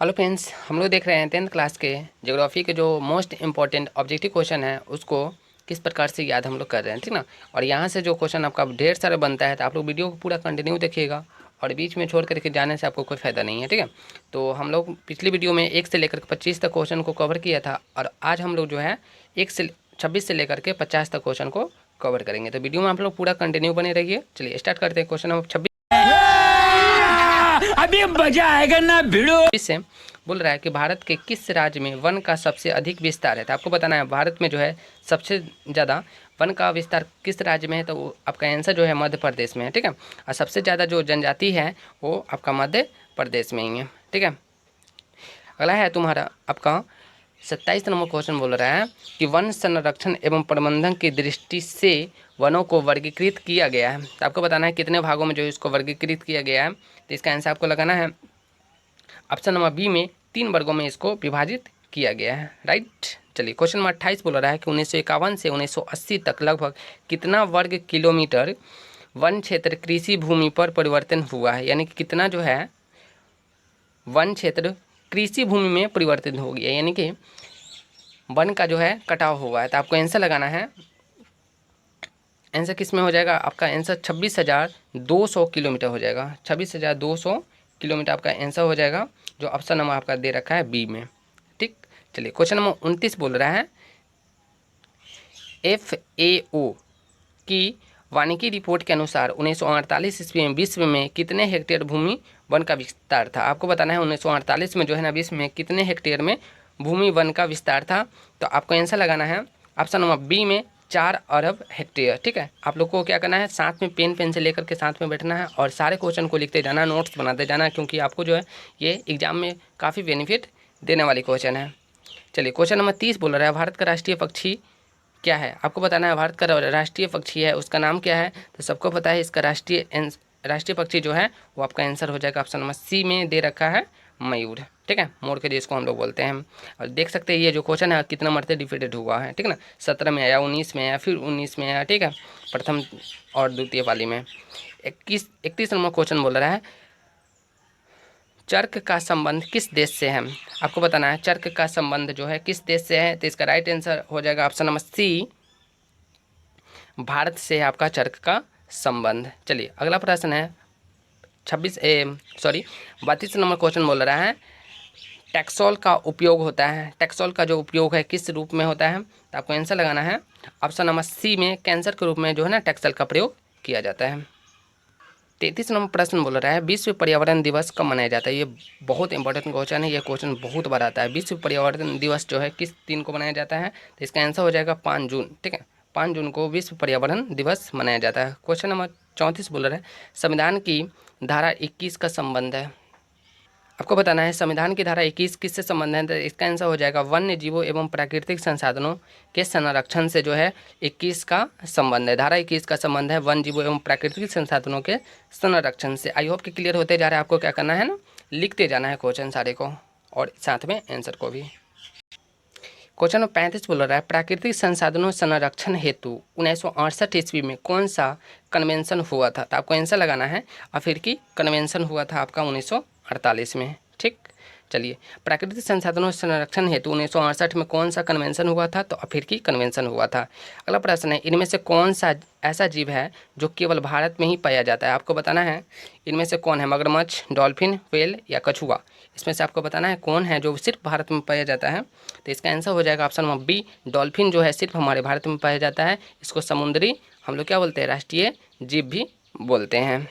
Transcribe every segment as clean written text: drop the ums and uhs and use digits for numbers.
Hello friends, हम लोग देख रहे हैं 10th क्लास के ज्योग्राफी के जो मोस्ट इम्पॉर्टेंट ऑब्जेक्टिव क्वेश्चन है उसको किस प्रकार से याद हम लोग कर रहे हैं, ठीक ना। और यहाँ से जो क्वेश्चन आपका ढेर सारा बनता है तो आप लोग वीडियो को पूरा कंटिन्यू देखिएगा और बीच में छोड़ करके जाने से आपको कोई फ़ायदा नहीं है, ठीक है। तो हम लोग पिछली वीडियो में 1 से लेकर 25 तक क्वेश्चन को कवर किया था और आज हम लोग जो है 26 से लेकर के 50 तक क्वेश्चन को कवर करेंगे। तो वीडियो में आप लोग पूरा कंटिन्यू बने रहिए। चलिए स्टार्ट करते हैं। क्वेश्चन नंबर 26 अभी मजा आएगा ना भिड़ो। से बोल रहा है कि भारत के किस राज्य में वन का सबसे अधिक विस्तार है। तो आपको बताना है भारत में जो है सबसे ज़्यादा वन का विस्तार किस राज्य में है। तो वो आपका आंसर जो है मध्य प्रदेश में है, ठीक है। और सबसे ज़्यादा जो जनजाति है वो आपका मध्य प्रदेश में ही है, ठीक है। अगला है तुम्हारा आपका 27 नंबर क्वेश्चन बोल रहा है कि वन संरक्षण एवं प्रबंधन की दृष्टि से वनों को वर्गीकृत किया गया है। तो आपको बताना है कितने भागों में जो है इसको वर्गीकृत किया गया है। तो इसका आंसर आपको लगाना है ऑप्शन नंबर बी में 3 वर्गों में इसको विभाजित किया गया है, राइट। चलिए क्वेश्चन नंबर 28 बोल रहा है कि 1951 से 1980 तक लगभग कितना वर्ग किलोमीटर वन क्षेत्र कृषि भूमि पर परिवर्तन हुआ है। यानी कि कितना जो है वन क्षेत्र कृषि भूमि में परिवर्तित हो गया, यानी कि वन का जो है कटाव हुआ है। तो आपको आंसर लगाना है, आंसर किस में हो जाएगा, आपका आंसर 26,200 किलोमीटर हो जाएगा। 26,200 किलोमीटर आपका आंसर हो जाएगा, जो ऑप्शन नंबर आपका दे रखा है बी में, ठीक। चलिए क्वेश्चन नंबर 29 बोल रहा है FAO की वानिकी रिपोर्ट के अनुसार 1948 ईस्वी में विश्व में कितने हेक्टेयर भूमि वन का विस्तार था। आपको बताना है 1948 में जो है ना विश्व में कितने हेक्टेयर में भूमि वन का विस्तार था। तो आपको आंसर लगाना है ऑप्शन नंबर बी में 4 अरब हेक्टेयर, ठीक है। आप लोग को क्या करना है, साथ में पेन पेंसिल लेकर के साथ में बैठना है और सारे क्वेश्चन को लिखते जाना, नोट्स बनाते जाना, क्योंकि आपको जो है ये एग्जाम में काफ़ी बेनिफिट देने वाली क्वेश्चन है। चलिए क्वेश्चन नंबर 30 बोल रहा है भारत का राष्ट्रीय पक्षी क्या है। आपको बताना है भारत का राष्ट्रीय पक्षी है उसका नाम क्या है। तो सबको पता है इसका राष्ट्रीय पक्षी जो है वो आपका आंसर हो जाएगा ऑप्शन नंबर सी में दे रखा है मयूर, ठीक है। मोर के जिसको हम लोग बोलते हैं। और देख सकते हैं ये जो क्वेश्चन है कितना नंबर से डिफिटेड हुआ है, ठीक है ना। 17 में आया, 19 में आया, फिर 19 में आया, ठीक है, प्रथम और द्वितीय पाली में। 31 नंबर क्वेश्चन बोल रहा है चर्क का संबंध किस देश से है। आपको बताना है चर्क का संबंध जो है किस देश से है। तो इसका राइट आंसर हो जाएगा ऑप्शन नंबर सी, भारत से है आपका चर्क का संबंध। चलिए अगला प्रश्न है 32 नंबर क्वेश्चन बोल रहा है टैक्सोल का उपयोग होता है, टैक्सोल का जो उपयोग है किस रूप में होता है। तो आपको आंसर लगाना है ऑप्शन नंबर सी में कैंसर के रूप में जो है ना टैक्सोल का प्रयोग किया जाता है। 33 नंबर प्रश्न बोल रहा है विश्व पर्यावरण दिवस कब मनाया जाता है। ये बहुत इंपॉर्टेंट क्वेश्चन है, ये क्वेश्चन बहुत बार आता है। विश्व पर्यावरण दिवस जो है किस दिन को मनाया जाता है। तो इसका आंसर हो जाएगा 5 जून, ठीक है। 5 जून को विश्व पर्यावरण दिवस मनाया जाता है। क्वेश्चन नंबर 34 बोल रहा है संविधान की धारा 21 का संबंध है। आपको बताना है संविधान की धारा 21 किससे संबंध है। तो इसका आंसर हो जाएगा वन्य जीवों एवं प्राकृतिक संसाधनों के संरक्षण से जो है 21 का संबंध है। धारा 21 का संबंध है वन्य जीवों एवं प्राकृतिक संसाधनों के संरक्षण से। आई होप कि क्लियर होते जा रहा है। आपको क्या करना है ना, लिखते जाना है क्वेश्चन सारे को और साथ में आंसर को भी। क्वेश्चन नंबर 35 बोल रहा है प्राकृतिक संसाधनों संरक्षण हेतु 1968 ईस्वी में कौन सा कन्वेंशन हुआ था। तो आपको आंसर लगाना है अफ्रीकी कन्वेंशन हुआ था आपका 1948 में, ठीक। चलिए प्राकृतिक संसाधनों संरक्षण हेतु 1968 में कौन सा कन्वेंशन हुआ था। तो अफ्रीकी कन्वेंशन हुआ था। अगला प्रश्न है इनमें से कौन सा ऐसा जीव है जो केवल भारत में ही पाया जाता है। आपको बताना है इनमें से कौन है, मगरमच्छ, डॉल्फिन, व्हेल या कछुआ। इसमें से आपको बताना है कौन है जो सिर्फ भारत में पाया जाता है। तो इसका आंसर हो जाएगा ऑप्शन नंबर बी, डॉल्फिन जो है सिर्फ हमारे भारत में पाया जाता है। इसको समुद्री हम लोग क्या बोलते हैं, राष्ट्रीय जीव भी बोलते हैं।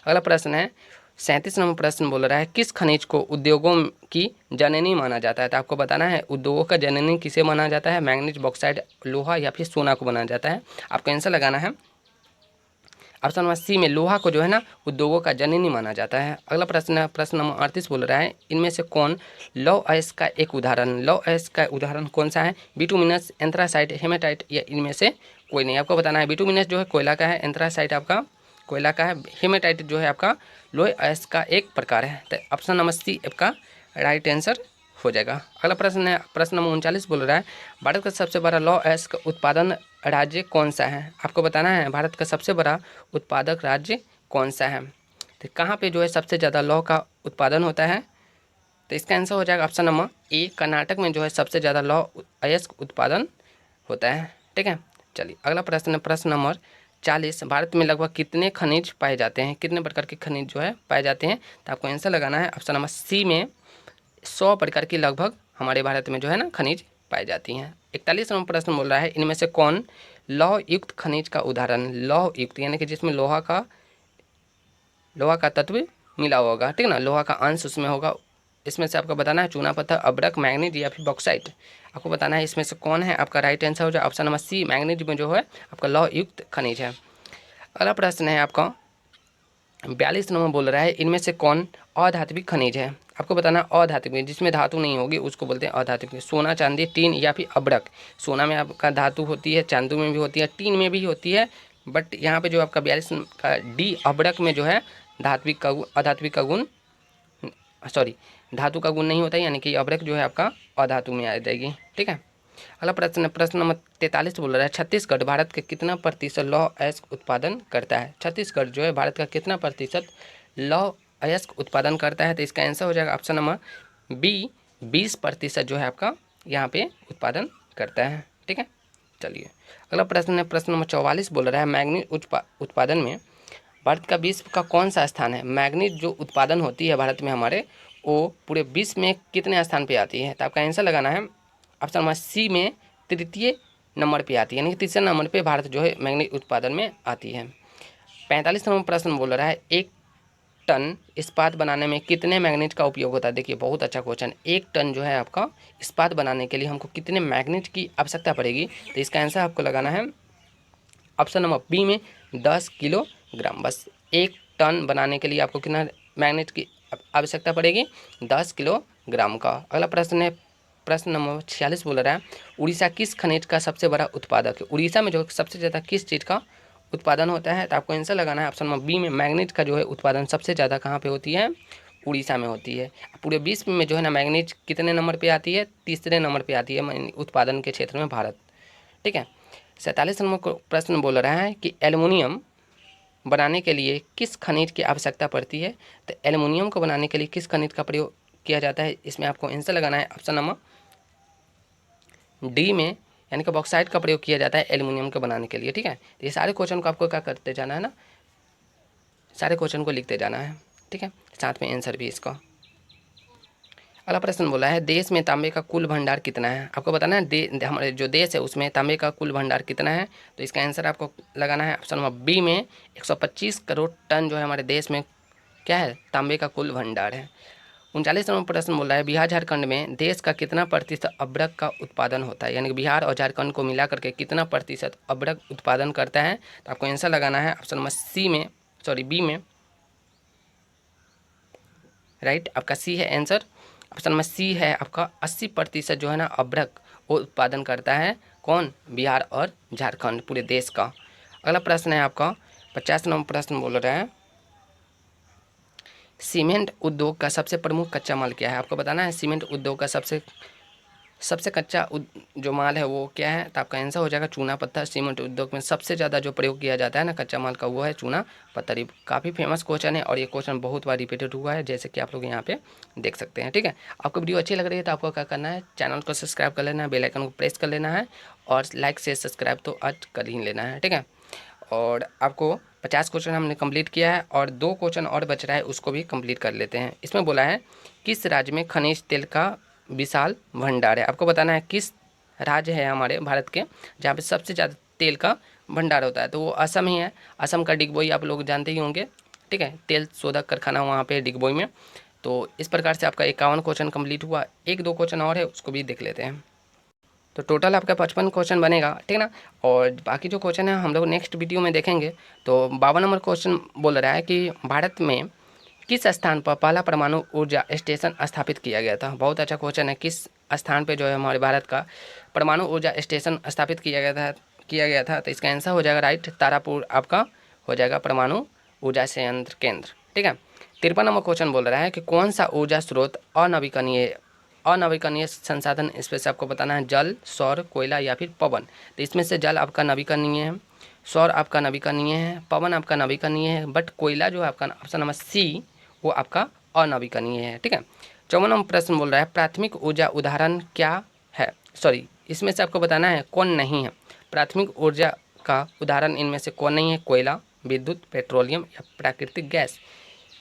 अगला प्रश्न है 37 नंबर प्रश्न बोल रहा है किस खनिज को उद्योगों की जननी माना जाता है। तो आपको बताना है उद्योगों का जननी किसे माना जाता है, मैंगनीज, बॉक्साइट, लोहा या फिर सोना को माना जाता है। आपको आंसर लगाना है ऑप्शन नंबर सी में लोहा को जो है ना उद्योगों का जननी माना जाता है। अगला प्रश्न नंबर 38 बोल रहा है इनमें से कौन लौह अयस्क का एक उदाहरण, लौह अयस्क का उदाहरण कौन सा है, बिटुमिनस, एंथ्रासाइट, हेमेटाइट या इनमें से कोई नहीं। आपको बताना है बिटुमिनस जो है कोयला का है, एंथ्रासाइट आपका कोयला का है, हेमेटाइट जो है आपका लोह अयस्क का एक प्रकार है। तो ऑप्शन नंबर सी आपका राइट आंसर हो जाएगा। अगला प्रश्न है प्रश्न नंबर 39 बोल रहा है भारत का सबसे बड़ा लौह अयस्क उत्पादन राज्य कौन सा है। आपको बताना है भारत का सबसे बड़ा उत्पादक राज्य कौन सा है। तो कहाँ पे जो है सबसे ज़्यादा लौह का उत्पादन होता है। तो इसका आंसर हो जाएगा ऑप्शन नंबर ए, कर्नाटक में जो है सबसे ज़्यादा लौह अयस्क उत्पादन होता है। ठीक है, चलिए अगला प्रश्न है, प्रश्न नंबर 40। भारत में लगभग कितने खनिज पाए जाते हैं, कितने प्रकार के खनिज जो है पाए जाते हैं, तो आपको आंसर लगाना है ऑप्शन नंबर सी में 100 प्रकार की लगभग हमारे भारत में जो है ना खनिज पाई जाती हैं। 41 नंबर प्रश्न बोल रहा है, इनमें से कौन लौह युक्त खनिज का उदाहरण, लौह युक्त यानी कि जिसमें लोहा का तत्व मिला होगा, ठीक है ना, लोहा का अंश उसमें होगा, इसमें से आपको बताना है चूना पत्थर, अब्रक, मैग्नीज या फिर बॉक्साइट। आपको बताना है इसमें से कौन है, आपका राइट आंसर हो जाए ऑप्शन नंबर सी, मैग्नीज में जो है आपका लौह युक्त खनिज है। अगला प्रश्न है आपका 42 नंबर बोल रहा है, इनमें से कौन अधात्विक खनिज है। आपको बताना अधात्विक, जिसमें धातु नहीं होगी उसको बोलते हैं अधात्विक। सोना, चांदी, टीन या फिर अब्रक। सोना में आपका धातु होती है, चांदी में भी होती है, टीन में भी होती है, बट यहाँ पे जो आपका 42 का डी अब्रक में जो है अधात्विक का गुण, सॉरी धातु का गुण नहीं होता है, यानी कि अब्रक जो है आपका अधातु में आ जाएगी। ठीक है, अगला प्रश्न, प्रश्न नंबर 43 बोल रहा है, छत्तीसगढ़ भारत के कितना प्रतिशत लौह अयस्क उत्पादन करता है। छत्तीसगढ़ जो है भारत का कितना प्रतिशत लौह अयस्क उत्पादन करता है, तो इसका आंसर हो जाएगा ऑप्शन नंबर बी, 20% जो है आपका यहाँ पे उत्पादन करता है। ठीक है, चलिए अगला प्रश्न है, प्रश्न नंबर 44 बोल रहा है, मैग्नीज उत्पादन में भारत का विश्व का कौन सा स्थान है। मैग्नीज जो उत्पादन होती है भारत में हमारे, वो पूरे विश्व में कितने स्थान पे आती है, तो आपका आंसर लगाना है ऑप्शन नंबर सी में तृतीय नंबर पे आती है, यानी कि तीसरे नंबर पे भारत जो है मैग्नीज उत्पादन में आती है। 45 नंबर प्रश्न बोल रहा है, 1 टन इस्पात बनाने में कितने मैग्नीज का उपयोग होता है। देखिए बहुत अच्छा क्वेश्चन, 1 टन जो है आपका इस्पात बनाने के लिए हमको कितने मैग्नीज की आवश्यकता पड़ेगी, तो इसका आंसर आपको लगाना है ऑप्शन नंबर बी में 10 किलोग्राम। बस 1 टन बनाने के लिए आपको कितना मैग्नीज की आवश्यकता पड़ेगी, 10 किलोग्राम का। अगला प्रश्न है, प्रश्न नंबर 46 बोल रहा है, उड़ीसा किस खनिज का सबसे बड़ा उत्पादक है। उड़ीसा में जो सबसे ज़्यादा किस चीज़ का उत्पादन होता है, तो आपको आंसर लगाना है ऑप्शन नंबर बी में मैग्नीज का जो है उत्पादन सबसे ज़्यादा कहाँ पे होती है, उड़ीसा में होती है। पूरे विश्व में जो है ना मैग्नीज कितने नंबर पे आती है, तीसरे नंबर पे आती है उत्पादन के क्षेत्र में भारत। ठीक है, 47 नंबर को प्रश्न बोल रहा है कि एल्युमिनियम बनाने के लिए किस खनिज की आवश्यकता पड़ती है, तो एल्युमिनियम को बनाने के लिए किस खनिज का प्रयोग किया जाता है, इसमें आपको आंसर लगाना है ऑप्शन नंबर डी में, यानी कि बॉक्साइट का प्रयोग किया जाता है एल्युमिनियम को बनाने के लिए। ठीक है, तो ये सारे क्वेश्चन को आपको क्या करते जाना है ना, सारे क्वेश्चन को लिखते जाना है। ठीक है, साथ में आंसर भी इसका। अगला प्रश्न बोला है, देश में तांबे का कुल भंडार कितना है। आपको बताना है हमारे जो देश है उसमें तांबे का कुल भंडार कितना है, तो इसका आंसर आपको लगाना है ऑप्शन नंबर बी में 125 करोड़ टन जो है हमारे देश में क्या है, तांबे का कुल भंडार है। 39 नंबर प्रश्न बोल रहा है, बिहार झारखंड में देश का कितना प्रतिशत अब्रक का उत्पादन होता है, यानी कि बिहार और झारखंड को मिला करके कितना प्रतिशत अब्रक उत्पादन करता है, तो आपको आंसर लगाना है ऑप्शन नंबर सी में, सॉरी बी में, राइट आपका सी है आंसर, ऑप्शन नंबर सी है आपका 80% जो है ना अब्रक वो उत्पादन करता है कौन, बिहार और झारखंड पूरे देश का। अगला प्रश्न है आपका 50 नंबर प्रश्न बोल रहा है, सीमेंट उद्योग का सबसे प्रमुख कच्चा माल क्या है। आपको बताना है सीमेंट उद्योग का सबसे कच्चा जो माल है वो क्या है, तो आपका आंसर हो जाएगा चूना पत्थर। सीमेंट उद्योग में सबसे ज़्यादा जो प्रयोग किया जाता है ना कच्चा माल का, वो है चूना पत्थर। ये काफ़ी फेमस क्वेश्चन है और ये क्वेश्चन बहुत बार रिपीटेड हुआ है, जैसे कि आप लोग यहाँ पे देख सकते हैं। ठीक है, आपको वीडियो अच्छी लग रही है तो आपको क्या करना है, चैनल को सब्सक्राइब कर लेना है, बेल आइकन को प्रेस कर लेना है और लाइक से सब्सक्राइब तो आज कर ही लेना है। ठीक है, और आपको 50 क्वेश्चन हमने कंप्लीट किया है और 2 क्वेश्चन और बच रहा है, उसको भी कंप्लीट कर लेते हैं। इसमें बोला है किस राज्य में खनिज तेल का विशाल भंडार है। आपको बताना है किस राज्य है हमारे भारत के जहाँ पे सबसे ज़्यादा तेल का भंडार होता है, तो वो असम ही है। असम का डिगबोई आप लोग जानते ही होंगे। ठीक है, तेल शोधक कारखाना वहाँ पे डिगबोई में। तो इस प्रकार से आपका 51 क्वेश्चन कंप्लीट हुआ। 1-2 क्वेश्चन और है, उसको भी देख लेते हैं। तो टोटल आपका 55 क्वेश्चन बनेगा, ठीक है ना। और बाकी जो क्वेश्चन है हम लोग नेक्स्ट वीडियो में देखेंगे। तो 52 नंबर क्वेश्चन बोल रहा है कि भारत में किस स्थान पर पहला परमाणु ऊर्जा स्टेशन स्थापित किया गया था। बहुत अच्छा क्वेश्चन है, किस स्थान पे जो है हमारे भारत का परमाणु ऊर्जा स्टेशन स्थापित किया गया था। तो इसका आंसर हो जाएगा राइट, तारापुर आपका हो जाएगा परमाणु ऊर्जा संयंत्र केंद्र। ठीक है, 53 नंबर क्वेश्चन बोल रहा है कि कौन सा ऊर्जा स्रोत अनवीकरणीय संसाधन, इसमें से आपको बताना है जल, सौर, कोयला या फिर पवन। तो इसमें से जल आपका नवीकरणीय है, सौर आपका नवीकरणीय है, पवन आपका नवीकरणीय है, बट कोयला जो है आपका ऑप्शन नंबर सी वो आपका अनवीकरणीय है। ठीक है, 54वां प्रश्न बोल रहा है प्राथमिक ऊर्जा उदाहरण क्या है। सॉरी, इसमें से आपको बताना है कौन नहीं है। प्राथमिक ऊर्जा का उदाहरण इनमें से कौन नहीं है। कोयला, विद्युत, पेट्रोलियम या प्राकृतिक गैस।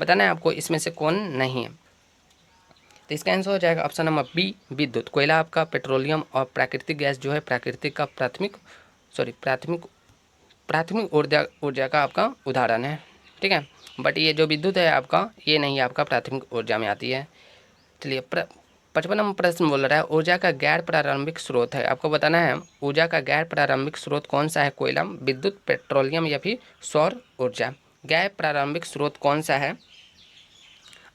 बताना है आपको इसमें से कौन नहीं है। तो इसका आंसर हो जाएगा ऑप्शन नंबर बी, विद्युत। कोयला आपका पेट्रोलियम और प्राकृतिक गैस जो है प्राकृतिक का प्राथमिक ऊर्जा का आपका उदाहरण है। ठीक है, बट ये जो विद्युत है आपका, ये नहीं आपका प्राथमिक ऊर्जा में आती है। चलिए 55वां प्रश्न बोल रहा है ऊर्जा का गैर प्रारंभिक स्रोत है। आपको बताना है ऊर्जा का गैर प्रारंभिक स्रोत कौन सा है। कोयला, विद्युत, पेट्रोलियम या फिर सौर ऊर्जा। गैर प्रारंभिक स्रोत कौन सा है।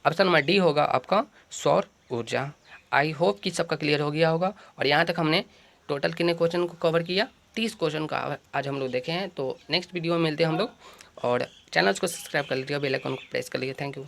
ऑप्शन नंबर डी होगा आपका सौर ऊर्जा। आई होप कि सबका क्लियर हो गया होगा। और यहाँ तक हमने टोटल कितने क्वेश्चन को कवर किया, 30 क्वेश्चन का आज हम लोग देखे हैं। तो नेक्स्ट वीडियो में मिलते हैं हम लोग, और चैनल को सब्सक्राइब कर लीजिएगा, बेल आइकन को प्रेस कर लीजिए। Thank you.